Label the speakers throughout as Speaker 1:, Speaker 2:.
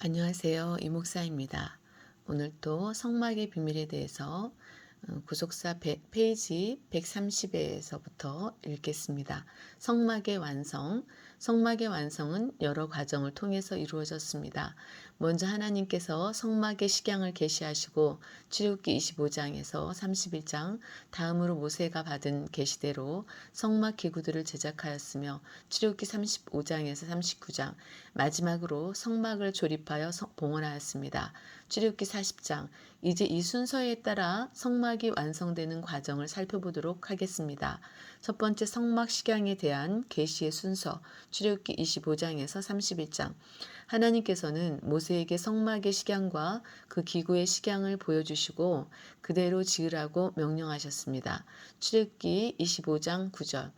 Speaker 1: 안녕하세요. 이목사입니다. 오늘 또 성막의 비밀에 대해서 구속사 페이지 130에서부터 읽겠습니다. 성막의 완성. 성막의 완성은 여러 과정을 통해서 이루어졌습니다. 먼저 하나님께서 성막의 식양을 계시하시고 출애굽기 25장에서 31장, 다음으로 모세가 받은 계시대로 성막 기구들을 제작하였으며 출애굽기 35장에서 39장, 마지막으로 성막을 조립하여 봉헌하였습니다. 출애굽기 40장, 이제 이 순서에 따라 성막이 완성되는 과정을 살펴보도록 하겠습니다. 첫 번째, 성막 식양에 대한 계시의 순서. 출애굽기 25장에서 31장. 하나님께서는 모세에게 성막의 식양과 그 기구의 식양을 보여주시고 그대로 지으라고 명령하셨습니다. 출애굽기 25장 9절.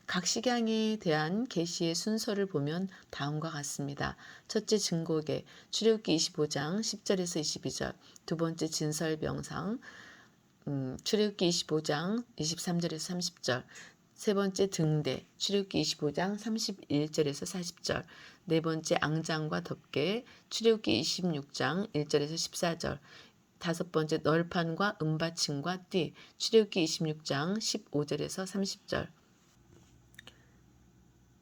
Speaker 1: 각 식양에 대한 계시의 순서를 보면 다음과 같습니다. 첫째, 증거계. 출애굽기 25장 10절에서 22절. 두 번째, 진설병상. 출애굽기 25장 23절에서 30절. 세 번째, 등대. 출애굽기 25장 31절에서 40절. 네 번째, 앙장과 덮개. 출애굽기 26장 1절에서 14절. 다섯 번째, 널판과 은받침과 띠. 출애굽기 26장 15절에서 30절.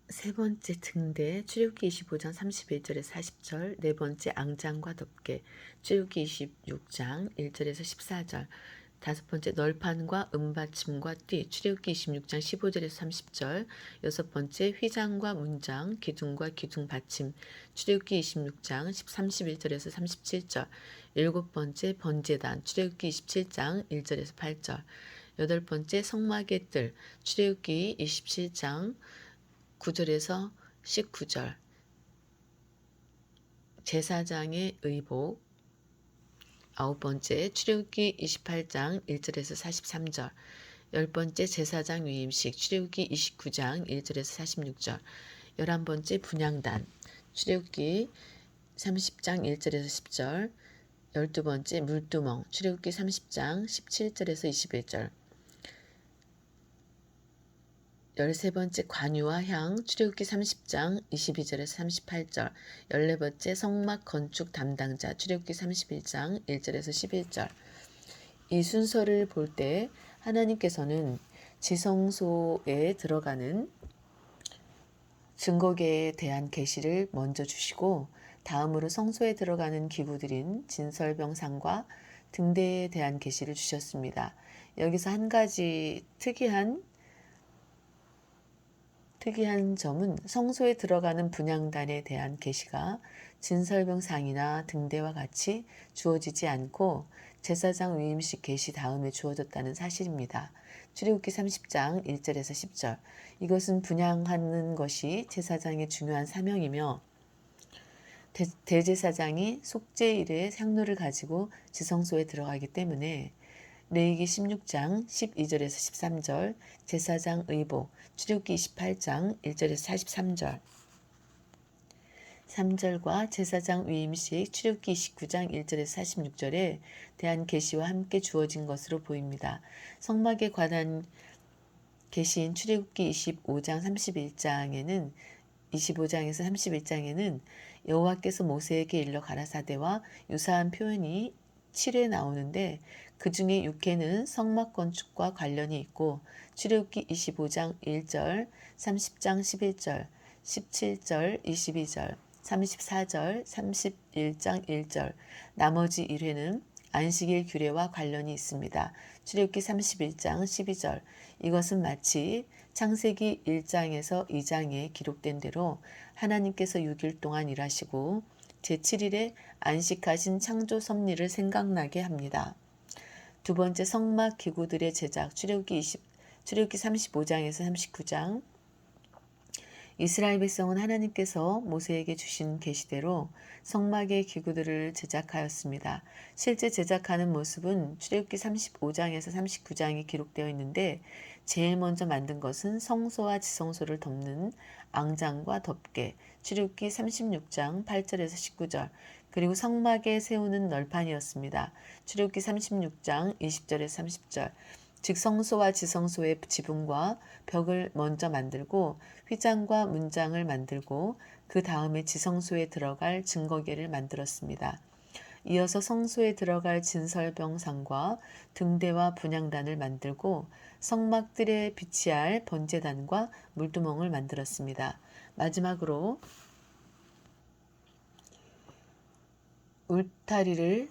Speaker 1: 세 번째, 등대. 출애굽기 25장 31절에서 40절. 네 번째, 앙장과 덮개. 출애굽기 26장 1절에서 14절. 다섯 번째, 널판과 은받침과 띠. 출애굽기 26장 15절에서 30절. 여섯 번째, 휘장과 문장, 기둥과 기둥 받침. 출애굽기 26장 31절에서 37절. 일곱 번째, 번제단. 출애굽기 27장 1절에서 8절. 여덟 번째, 성막의 뜰. 출애굽기 27장 9절에서 19절. 제사장의 의복. 아홉 번째, 출애굽기 28장 1절에서 43절. 열 번째, 제사장 위임식. 출애굽기 29장 1절에서 46절. 11번째, 분향단. 출애굽기 30장 1절에서 10절. 12번째, 물두멍. 출애굽기 30장 17절에서 21절. 13번째, 관유와 향. 출애굽기 30장 22절에서 38절. 14번째, 성막 건축 담당자. 출애굽기 31장 1절에서 11절. 이 순서를 볼 때 하나님께서는 지성소에 들어가는 증거계에 대한 계시를 먼저 주시고, 다음으로 성소에 들어가는 기구들인 진설병상과 등대에 대한 계시를 주셨습니다. 여기서 한 가지 특이한 점은 성소에 들어가는 분향단에 대한 계시가 진설병상이나 등대와 같이 주어지지 않고 제사장 위임식 계시 다음에 주어졌다는 사실입니다. 출애굽기 30장 1절에서 10절. 이것은 분향하는 것이 제사장의 중요한 사명이며 대제사장이 속죄일에 향로를 가지고 지성소에 들어가기 때문에 레위기 16장 12절에서 13절, 제사장 의복, 출애굽기 28장 1절에서 43절, 3절과 제사장 위임식, 출애굽기 29장 1절에서 46절에 대한 계시와 함께 주어진 것으로 보입니다. 성막에 관한 계시인 출애굽기 25장 25장에서 31장에는 여호와께서 모세에게 일러 가라사대와 유사한 표현이 7회 나오는데 그 중에 6회는 성막 건축과 관련이 있고 출애굽기 25장 1절, 30장 11절, 17절, 22절, 34절, 31장 1절, 나머지 1회는 안식일 규례와 관련이 있습니다. 출애굽기 31장 12절. 이것은 마치 창세기 1장에서 2장에 기록된 대로 하나님께서 6일 동안 일하시고 제7일에 안식하신 창조 섭리를 생각나게 합니다. 두 번째, 성막 기구들의 제작. 출애굽기 35장에서 39장. 이스라엘 백성은 하나님께서 모세에게 주신 계시대로 성막의 기구들을 제작하였습니다. 실제 제작하는 모습은 출애굽기 35장에서 39장에 기록되어 있는데 제일 먼저 만든 것은 성소와 지성소를 덮는 앙장과 덮개, 출애굽기 36장 8절에서 19절, 그리고 성막에 세우는 널판이었습니다. 출애굽기 36장 20절에서 30절. 즉 성소와 지성소의 지붕과 벽을 먼저 만들고 휘장과 문장을 만들고 그 다음에 지성소에 들어갈 증거계를 만들었습니다. 이어서 성소에 들어갈 진설병상과 등대와 분향단을 만들고 성막들에 비치할 번제단과 물두멍을 만들었습니다. 마지막으로 울타리를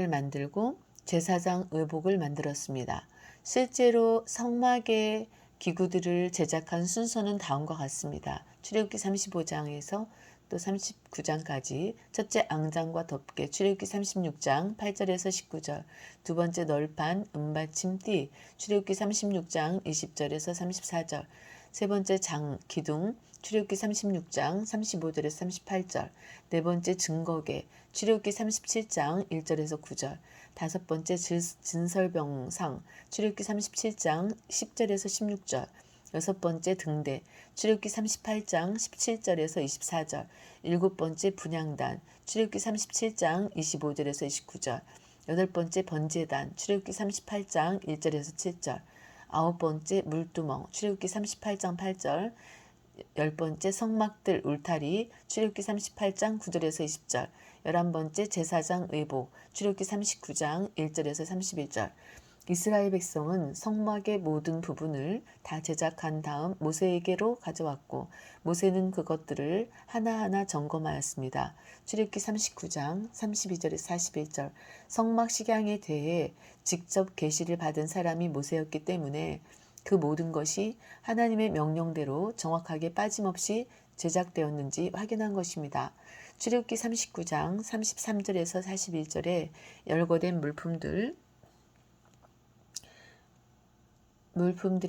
Speaker 1: 만들고 제사장 의복을 만들었습니다. 실제로 성막의 기구들을 제작한 순서는 다음과 같습니다. 출애굽기 35장에서 또 39장까지 첫째 앙장과 덮개, 출애굽기 36장 8절에서 19절, 두 번째 널판, 은받침 띠, 출애굽기 36장 20절에서 34절, 세 번째 장, 기둥, 출애굽기 36장 35절에서 38절, 네 번째 증거계, 출애굽기 37장 1절에서 9절, 다섯 번째 진설병상, 출애굽기 37장 10절에서 16절, 여섯 번째 등대, 출애굽기 38장 17절에서 24절, 일곱 번째 분향단, 출애굽기 37장 25절에서 29절, 여덟 번째 번제단, 출애굽기 38장 1절에서 7절, 아홉 번째 물두멍, 출애굽기 38장 8절, 열 번째 성막들 울타리, 출애굽기 38장 9절에서 20절, 11번째 제사장 의복, 출애굽기 39장 1절에서 31절. 이스라엘 백성은 성막의 모든 부분을 다 제작한 다음 모세에게로 가져왔고 모세는 그것들을 하나하나 점검하였습니다. 출애굽기 39장 32절에서 41절. 성막 식양에 대해 직접 계시를 받은 사람이 모세였기 때문에 그 모든 것이 하나님의 명령대로 정확하게 빠짐없이 제작되었는지 확인한 것입니다. 출애굽기 39장 33절에서 41절에 열거된 물품들의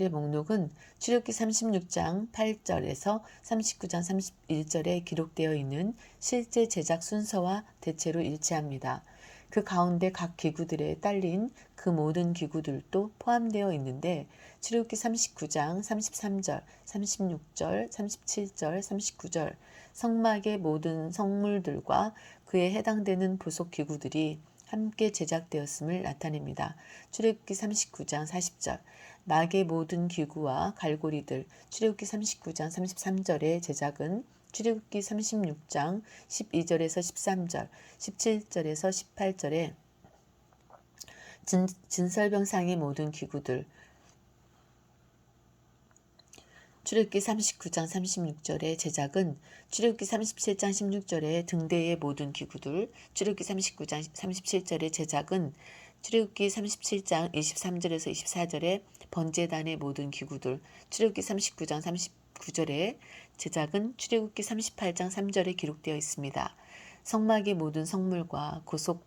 Speaker 1: 목록은 출애굽기 36장 8절에서 39장 31절에 기록되어 있는 실제 제작 순서와 대체로 일치합니다. 그 가운데 각 기구들에 딸린 그 모든 기구들도 포함되어 있는데 출애굽기 39장 33절, 36절, 37절, 39절 성막의 모든 성물들과 그에 해당되는 부속 기구들이 함께 제작되었음을 나타냅니다. 출애굽기 39장 40절 막의 모든 기구와 갈고리들 출애굽기 39장 33절의 제작은 출애굽기 36장 12절에서 13절, 17절에서 18절에 진설병상의 모든 기구들 출애굽기 39장 36절의 제작은 출애굽기 37장 16절의 등대의 모든 기구들, 출애굽기 39장 37절의 제작은 출애굽기 37장 23절에서 24절의 번제단의 모든 기구들, 출애굽기 39장 39절의 제작은 출애굽기 38장 3절에 기록되어 있습니다. 성막의 모든 성물과 부속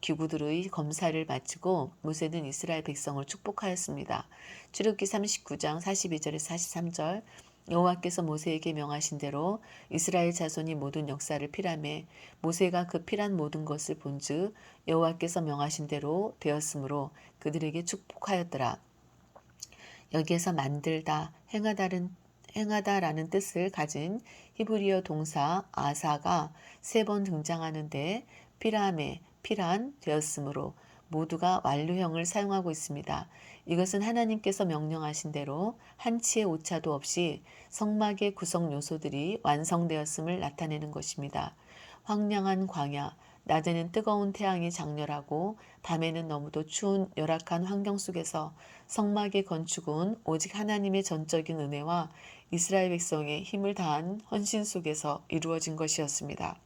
Speaker 1: 기구들의 검사를 마치고 모세는 이스라엘 백성을 축복하였습니다. 출애굽기 39장 42절에서 43절 여호와께서 모세에게 명하신 대로 이스라엘 자손이 모든 역사를 필하매 모세가 그 필한 모든 것을 본즉 여호와께서 명하신 대로 되었으므로 그들에게 축복하였더라. 여기에서 만들다, 행하다라는 뜻을 가진 히브리어 동사 아사가 3번 등장하는데 필한 되었으므로 모두가 완료형을 사용하고 있습니다. 이것은 하나님께서 명령하신 대로 한치의 오차도 없이 성막의 구성 요소들이 완성되었음을 나타내는 것입니다. 황량한 광야, 낮에는 뜨거운 태양이 장렬하고 밤에는 너무도 추운 열악한 환경 속에서 성막의 건축은 오직 하나님의 전적인 은혜와 이스라엘 백성의 힘을 다한 헌신 속에서 이루어진 것이었습니다.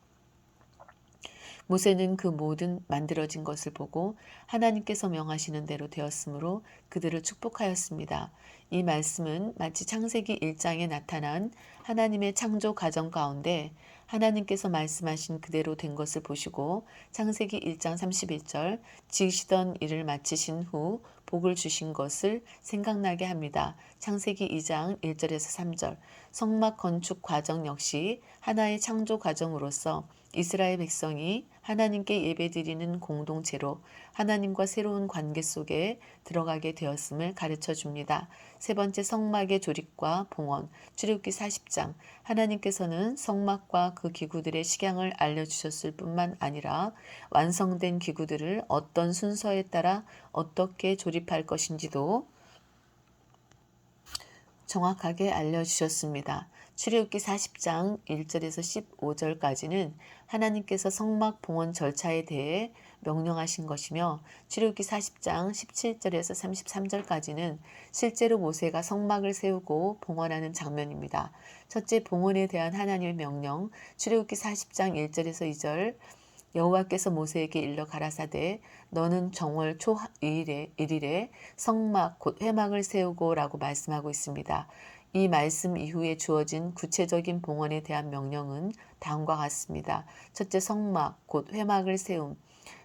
Speaker 1: 모세는 그 모든 만들어진 것을 보고 하나님께서 명하시는 대로 되었으므로 그들을 축복하였습니다. 이 말씀은 마치 창세기 1장에 나타난 하나님의 창조 과정 가운데 하나님께서 말씀하신 그대로 된 것을 보시고 창세기 1장 31절 지으시던 일을 마치신 후 복을 주신 것을 생각나게 합니다. 창세기 2장 1절에서 3절 성막 건축 과정 역시 하나의 창조 과정으로서 이스라엘 백성이 하나님께 예배드리는 공동체로 하나님과 새로운 관계 속에 들어가게 되었음을 가르쳐 줍니다. 세 번째 성막의 조립과 봉헌 출애굽기 40장 하나님께서는 성막과 그 기구들의 식양을 알려주셨을 뿐만 아니라 완성된 기구들을 어떤 순서에 따라 어떻게 조립할 것인지도 정확하게 알려주셨습니다. 출애굽기 40장 1절에서 15절까지는 하나님께서 성막 봉헌 절차에 대해 명령하신 것이며 출애굽기 40장 17절에서 33절까지는 실제로 모세가 성막을 세우고 봉헌하는 장면입니다. 첫째, 봉헌에 대한 하나님의 명령. 출애굽기 40장 1절에서 2절 여호와께서 모세에게 일러 가라사대 너는 정월 초 1일에 성막 곧 회막을 세우고 라고 말씀하고 있습니다. 이 말씀 이후에 주어진 구체적인 봉헌에 대한 명령은 다음과 같습니다. 첫째, 성막 곧 회막을 세움.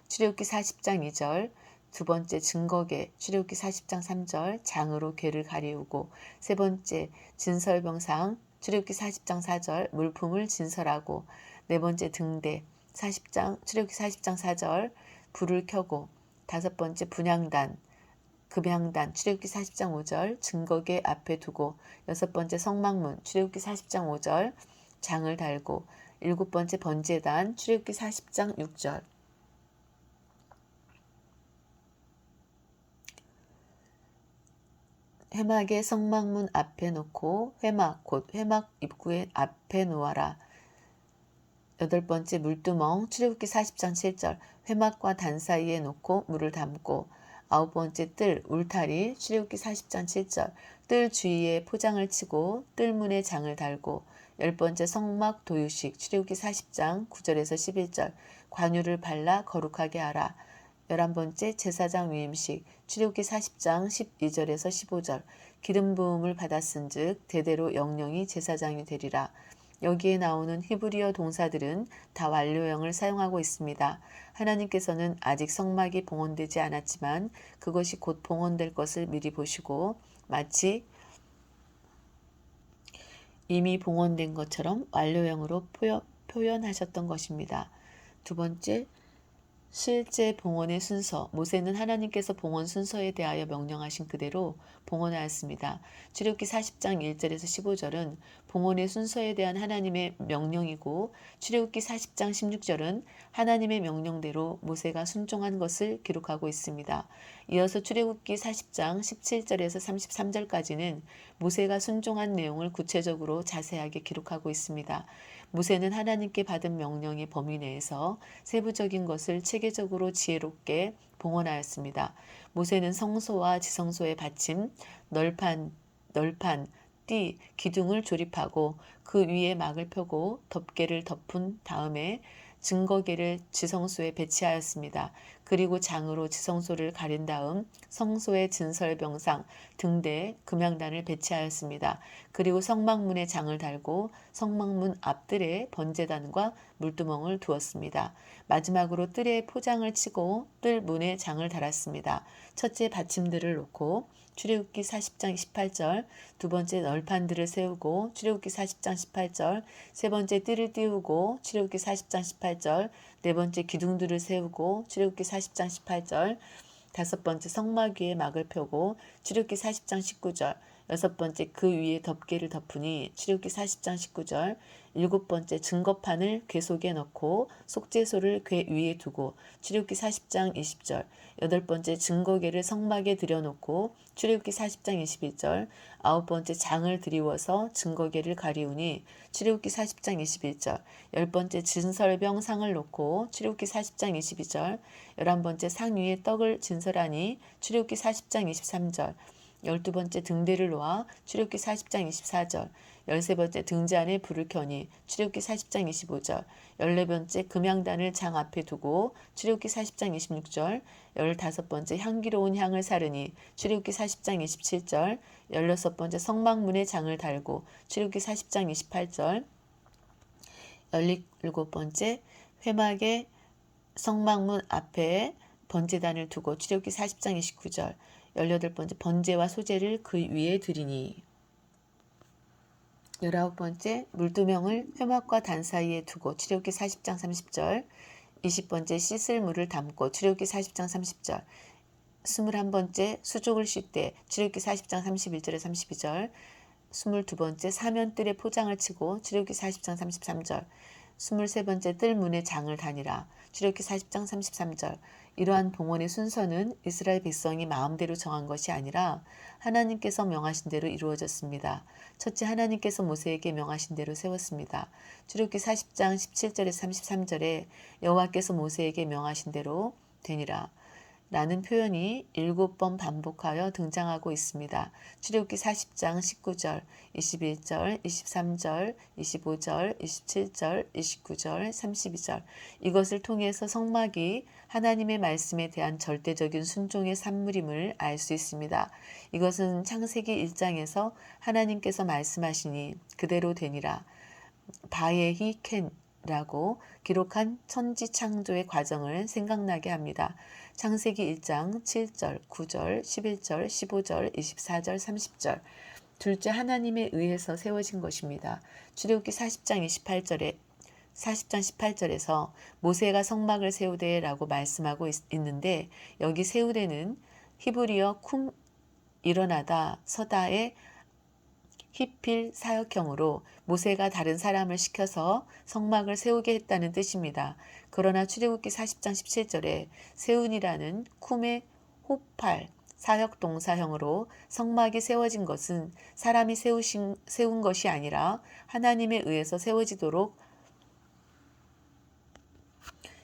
Speaker 1: 출애굽기 40장 2절. 두 번째, 증거궤. 출애굽기 40장 3절. 장으로 궤를 가리우고. 세 번째, 진설병상. 출애굽기 40장 4절. 물품을 진설하고. 네 번째, 등대. 출애굽기 40장 4절. 불을 켜고. 다섯 번째, 분향단. 금향단. 출애굽기 40장 5절. 증거궤 앞에 두고. 여섯 번째, 성막문. 출애굽기 40장 5절. 장을 달고. 일곱 번째, 번제단. 출애굽기 40장 6절. 회막의 성막문 앞에 놓고 회막 곧 회막 입구의 앞에 놓아라. 여덟 번째, 물두멍. 출애굽기 40장 7절. 회막과 단 사이에 놓고 물을 담고. 아홉 번째, 뜰 울타리. 출애굽기 40장 7절. 뜰 주위에 포장을 치고 뜰문에 장을 달고. 열 번째, 성막 도유식. 출애굽기 40장 9절에서 11절. 관유를 발라 거룩하게 하라. 11번째, 제사장 위임식. 출애굽기 40장 12절에서 15절. 기름 부음을 받았은즉 대대로 영영이 제사장이 되리라. 여기에 나오는 히브리어 동사들은 다 완료형을 사용하고 있습니다. 하나님께서는 아직 성막이 봉헌되지 않았지만 그것이 곧 봉헌될 것을 미리 보시고 마치 이미 봉헌된 것처럼 완료형으로 표현하셨던 것입니다. 두 번째, 실제 봉헌의 순서. 모세는 하나님께서 봉헌 순서에 대하여 명령하신 그대로 봉헌하였습니다. 출애굽기 40장 1절에서 15절은 봉헌의 순서에 대한 하나님의 명령이고 출애굽기 40장 16절은 하나님의 명령대로 모세가 순종한 것을 기록하고 있습니다. 이어서 출애굽기 40장 17절에서 33절까지는 모세가 순종한 내용을 구체적으로 자세하게 기록하고 있습니다. 모세는 하나님께 받은 명령의 범위 내에서 세부적인 것을 체계적으로 지혜롭게 봉헌하였습니다. 모세는 성소와 지성소의 받침, 널판, 띠, 기둥을 조립하고 그 위에 막을 펴고 덮개를 덮은 다음에 증거궤를 지성소에 배치하였습니다. 그리고 장으로 지성소를 가린 다음 성소의 진설병상, 등대, 금향단을 배치하였습니다. 그리고 성막문에 장을 달고 성막문 앞뜰에 번제단과 물두멍을 두었습니다. 마지막으로 뜰에 포장을 치고 뜰 문에 장을 달았습니다. 첫째, 받침들을 놓고 출애굽기 40장 18절, 두 번째, 널판들을 세우고 출애굽기 40장 18절, 세 번째, 띠를 띄우고 출애굽기 40장 18절, 네 번째, 기둥들을 세우고 출애굽기 40장 18절, 다섯 번째, 성막 위에 막을 펴고 출애굽기 40장 19절, 여섯 번째, 그 위에 덮개를 덮으니 출애굽기 40장 19절, 일곱 번째, 증거판을 궤 속에 넣고 속죄소를 궤 위에 두고 출애굽기 40장 20절, 여덟 번째, 증거궤를 성막에 들여놓고 출애굽기 40장 21절, 아홉 번째, 장을 드리워서 증거궤를 가리우니 출애굽기 40장 21절, 열 번째, 진설병상을 놓고 출애굽기 40장 22절, 열한 번째, 상 위에 떡을 진설하니 출애굽기 40장 23절, 열두 번째, 등대를 놓아 출애굽기 40장 24절, 열세 번째, 등잔 안에 불을 켜니 출애굽기 40장 25절, 열네 번째, 금향단을 장 앞에 두고 출애굽기 40장 26절, 열다섯 번째, 향기로운 향을 사르니 출애굽기 40장 27절, 열여섯 번째, 성막문에 장을 달고 출애굽기 40장 28절, 열일곱 번째, 회막의 성막문 앞에 번제단을 두고 출애굽기 40장 29절, 열여덟 번째, 번제와 소제를 그 위에 드리니 열아홉 번째, 물두멍을 회막과 단 사이에 두고 출애굽기 40장 30절, 20번째, 씻을 물을 담고 출애굽기 40장 30절, 21번째, 수족을 씻되 출애굽기 40장 31절에 32절, 22번째, 사면뜰에 포장을 치고 출애굽기 40장 33절, 23번째 뜰문의 장을 다니라. 출애굽기 40장 33절. 이러한 봉헌의 순서는 이스라엘 백성이 마음대로 정한 것이 아니라 하나님께서 명하신 대로 이루어졌습니다. 첫째, 하나님께서 모세에게 명하신 대로 세웠습니다. 출애굽기 40장 17절에서 33절에 여호와께서 모세에게 명하신 대로 되니라 라는 표현이 7번 반복하여 등장하고 있습니다. 출애굽기 40장 19절, 21절, 23절, 25절, 27절, 29절, 32절. 이것을 통해서 성막이 하나님의 말씀에 대한 절대적인 순종의 산물임을 알 수 있습니다. 이것은 창세기 1장에서 하나님께서 말씀하시니 그대로 되니라. 바예히 켄라고 기록한 천지 창조의 과정을 생각나게 합니다. 창세기 1장 7절, 9절, 11절, 15절, 24절, 30절. 둘째, 하나님에 의해서 세워진 것입니다. 출애굽기 40장 18절에서 모세가 성막을 세우되라고 말씀하고 있는데 여기 세우되는 히브리어 쿰 일어나다 서다의 히필 사역형으로 모세가 다른 사람을 시켜서 성막을 세우게 했다는 뜻입니다. 그러나 출애굽기 40장 17절에 세운이라는 쿰의 호팔 사역 동사형으로 성막이 세워진 것은 사람이 세운 것이 아니라 하나님에 의해서 세워지도록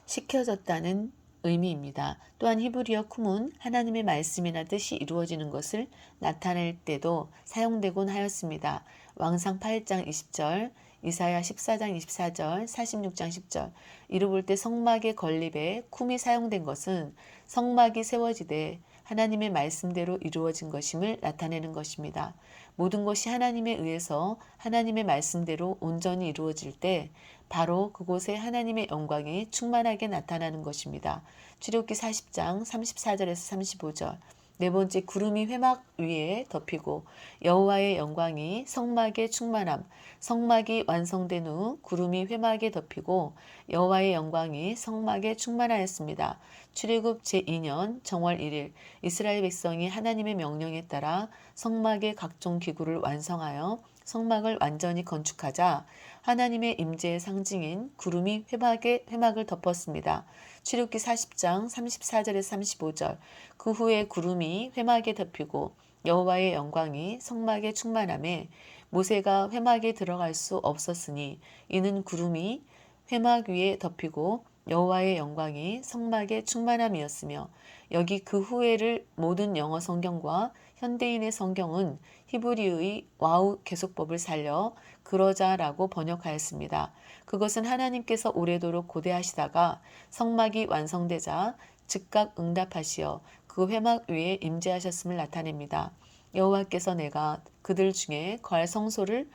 Speaker 1: 시켜졌다는 의미입니다. 또한 히브리어 쿰은 하나님의 말씀이나 뜻이 이루어지는 것을 나타낼 때도 사용되곤 하였습니다. 왕상 8장 20절, 이사야 14장 24절, 46장 10절. 이루 볼 때 성막의 건립에 쿰이 사용된 것은 성막이 세워지되 하나님의 말씀대로 이루어진 것임을 나타내는 것입니다. 모든 것이 하나님에 의해서 하나님의 말씀대로 온전히 이루어질 때 바로 그곳에 하나님의 영광이 충만하게 나타나는 것입니다. 출애굽기 40장 34절에서 35절. 네 번째, 구름이 회막 위에 덮이고 여호와의 영광이 성막에 충만함. 성막이 완성된 후 구름이 회막에 덮이고 여호와의 영광이 성막에 충만하였습니다. 출애굽 제2년 정월 1일 이스라엘 백성이 하나님의 명령에 따라 성막의 각종 기구를 완성하여 성막을 완전히 건축하자 하나님의 임재의 상징인 구름이 회막을 덮었습니다. 출애굽기 40장 34절에서 35절. 그 후에 구름이 회막에 덮이고 여호와의 영광이 성막에 충만하매 모세가 회막에 들어갈 수 없었으니 이는 구름이 회막 위에 덮이고 여호와의 영광이 성막에 충만함이었으며 여기 그 후에를 모든 영어 성경과 현대인의 성경은 히브리의 와우 계속법을 살려 그러자라고 번역하였습니다. 그것은 하나님께서 오래도록 고대하시다가 성막이 완성되자 즉각 응답하시어 그 회막 위에 임재하셨음을 나타냅니다. 여호와께서 내가 그들 중에 거할 성소를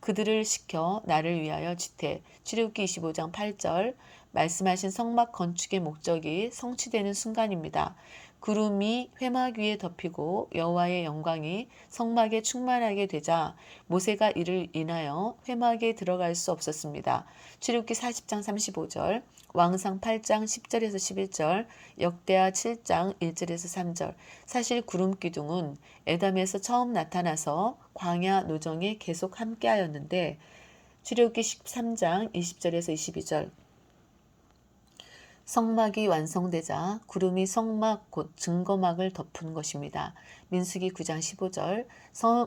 Speaker 1: 그들을 시켜 나를 위하여 지태. 출애굽기 25장 8절. 말씀하신 성막 건축의 목적이 성취되는 순간입니다. 구름이 회막 위에 덮이고 여호와의 영광이 성막에 충만하게 되자 모세가 이를 인하여 회막에 들어갈 수 없었습니다. 출애굽기 40장 35절, 왕상 8장 10절에서 11절, 역대하 7장 1절에서 3절. 사실 구름 기둥은 에담에서 처음 나타나서 광야 노정에 계속 함께하였는데 출애굽기 13장 20절에서 22절. 성막이 완성되자 구름이 성막 곧 증거막을 덮은 것입니다. 민수기 9장 15절.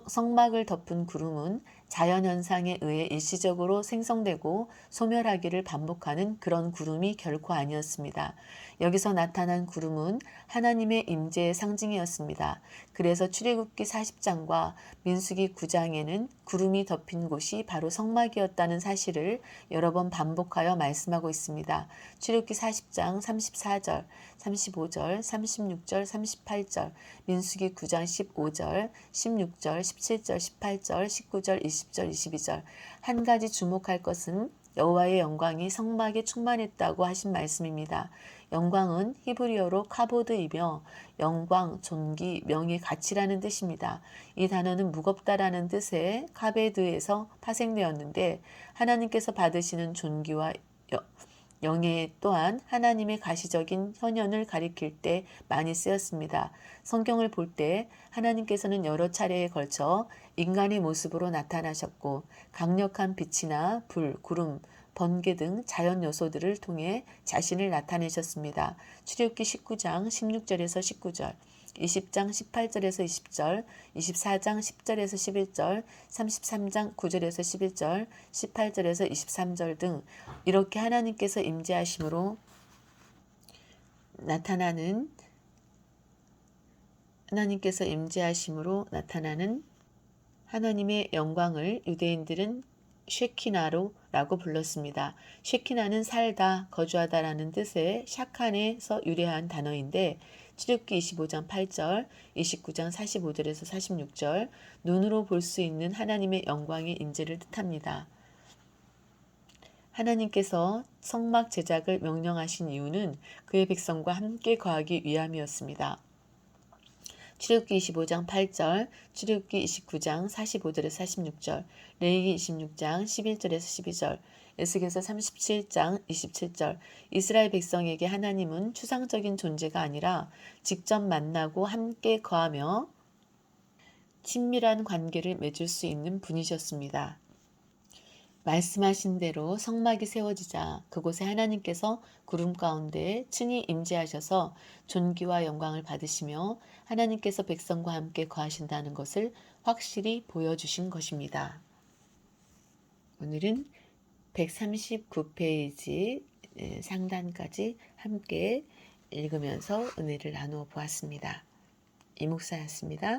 Speaker 1: 성막을 덮은 구름은 자연현상에 의해 일시적으로 생성되고 소멸하기를 반복하는 그런 구름이 결코 아니었습니다. 여기서 나타난 구름은 하나님의 임재의 상징이었습니다. 그래서 출애굽기 40장과 민수기 9장에는 구름이 덮인 곳이 바로 성막이었다는 사실을 여러 번 반복하여 말씀하고 있습니다. 출애굽기 40장 34절, 35절, 36절, 38절, 민수기 9장 15절, 16절, 17절, 18절, 19절, 20절, 22절. 한 가지 주목할 것은 여호와의 영광이 성막에 충만했다고 하신 말씀입니다. 영광은 히브리어로 카보드이며 영광, 존귀, 명예, 가치라는 뜻입니다. 이 단어는 무겁다라는 뜻의 카베드에서 파생되었는데 하나님께서 받으시는 존귀와 영예 또한 하나님의 가시적인 현현을 가리킬 때 많이 쓰였습니다. 성경을 볼 때 하나님께서는 여러 차례에 걸쳐 인간의 모습으로 나타나셨고 강력한 빛이나 불, 구름, 번개 등 자연 요소들을 통해 자신을 나타내셨습니다. 출애굽기 19장 16절에서 19절, 20장 18절에서 20절, 24장 10절에서 11절, 33장 9절에서 11절, 18절에서 23절 등 이렇게 하나님께서 임재하심으로 나타나는 하나님의 영광을 유대인들은 쉐키나로라고 불렀습니다. 쉐키나는 살다, 거주하다라는 뜻의 샤칸에서 유래한 단어인데 출애굽기 25장 8절, 29장 45절에서 46절 눈으로 볼 수 있는 하나님의 영광의 임재를 뜻합니다. 하나님께서 성막 제작을 명령하신 이유는 그의 백성과 함께 거하기 위함이었습니다. 출애굽기 25장 8절, 출애굽기 29장 45절에서 46절, 레위기 26장 11절에서 12절, 에스겔서 37장 27절, 이스라엘 백성에게 하나님은 추상적인 존재가 아니라 직접 만나고 함께 거하며 친밀한 관계를 맺을 수 있는 분이셨습니다. 말씀하신 대로 성막이 세워지자 그곳에 하나님께서 구름 가운데 친히 임재하셔서 존귀와 영광을 받으시며 하나님께서 백성과 함께 거하신다는 것을 확실히 보여주신 것입니다. 오늘은 139페이지 상단까지 함께 읽으면서 은혜를 나누어 보았습니다. 이목사였습니다.